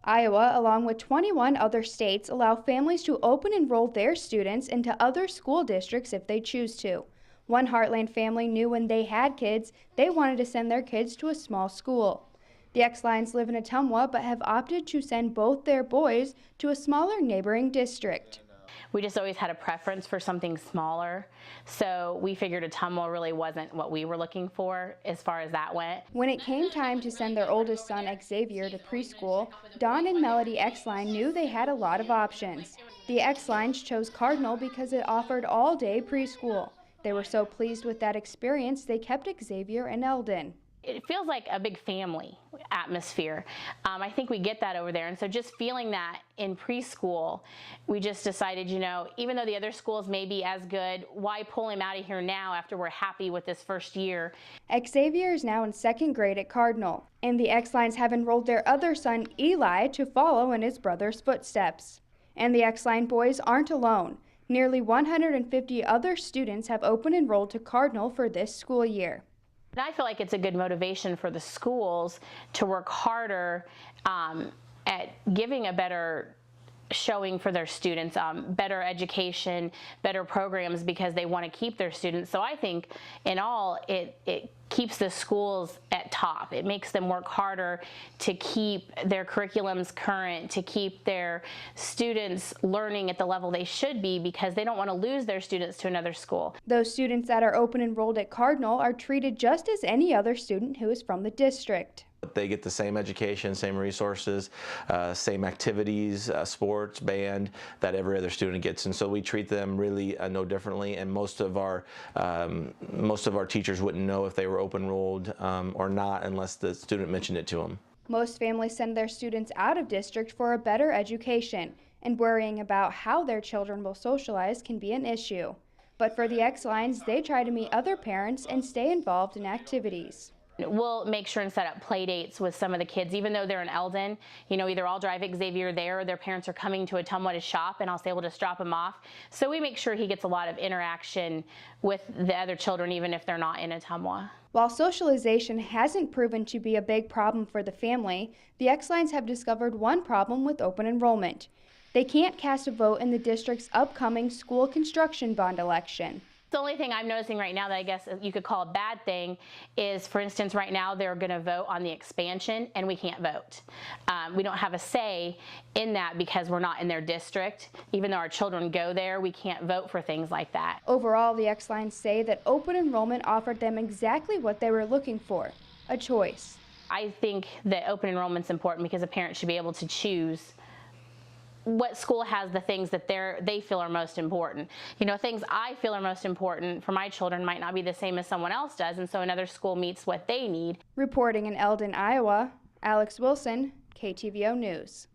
Iowa, along with 21 other states, allow families to open enroll their students into other school districts if they choose to. One Heartland family knew when they had kids, they wanted to send their kids to a small school. The X-Lines live in Ottumwa but have opted to send both their boys to a smaller neighboring district. We just always had a preference for something smaller, so we figured Ottumwa really wasn't what we were looking for as far as that went. When it came time to send their oldest son, Xavier, to preschool, Dawn and Melody X-Line knew they had a lot of options. The X-Lines chose Cardinal because it offered all-day preschool. They were so pleased with that experience, they kept Xavier and Eldon. It feels like a big family atmosphere. I think we get that over there, and so just feeling that in preschool, we just decided, you know, even though the other schools may be as good, why pull him out of here now after we're happy with this first year? Xavier is now in second grade at Cardinal, and the X-Lines have enrolled their other son, Eli, to follow in his brother's footsteps. And the X-Line boys aren't alone. Nearly 150 other students have open enrolled to Cardinal for this school year. And I feel like it's a good motivation for the schools to work harder at giving a better showing for their students, better education, better programs, because they want to keep their students. So I think in all, it keeps the schools at top. It makes them work harder to keep their curriculums current, to keep their students learning at the level they should be, because they don't want to lose their students to another school. Those students that are open enrolled at Cardinal are treated just as any other student who is from the district. They get the same education, same resources, same activities, sports, band, that every other student gets, and so we treat them really no differently. And most of our teachers wouldn't know if they were open enrolled or not unless the student mentioned it to them. Most families send their students out of district for a better education, and worrying about how their children will socialize can be an issue. But for the X-Lines, they try to meet other parents and stay involved in activities. We'll make sure and set up play dates with some of the kids, even though they're in Eldon. You know, either I'll drive Xavier there or their parents are coming to Ottumwa to shop, and I'll say, well, just drop him off. So we make sure he gets a lot of interaction with the other children, even if they're not in Ottumwa. While socialization hasn't proven to be a big problem for the family, the X-Lines have discovered one problem with open enrollment. They can't cast a vote in the district's upcoming school construction bond election. The only thing I'm noticing right now that I guess you could call a bad thing is, for instance, right now they're going to vote on the expansion and we can't vote. We don't have a say in that because we're not in their district. Even though our children go there, we can't vote for things like that. Overall, the X-Lines say that open enrollment offered them exactly what they were looking for, a choice. I think that open enrollment's important because a parent should be able to choose what school has the things that they feel are most important. You know, things I feel are most important for my children might not be the same as someone else does, and so another school meets what they need. Reporting in Eldon, Iowa, Alex Wilson, KTVO News.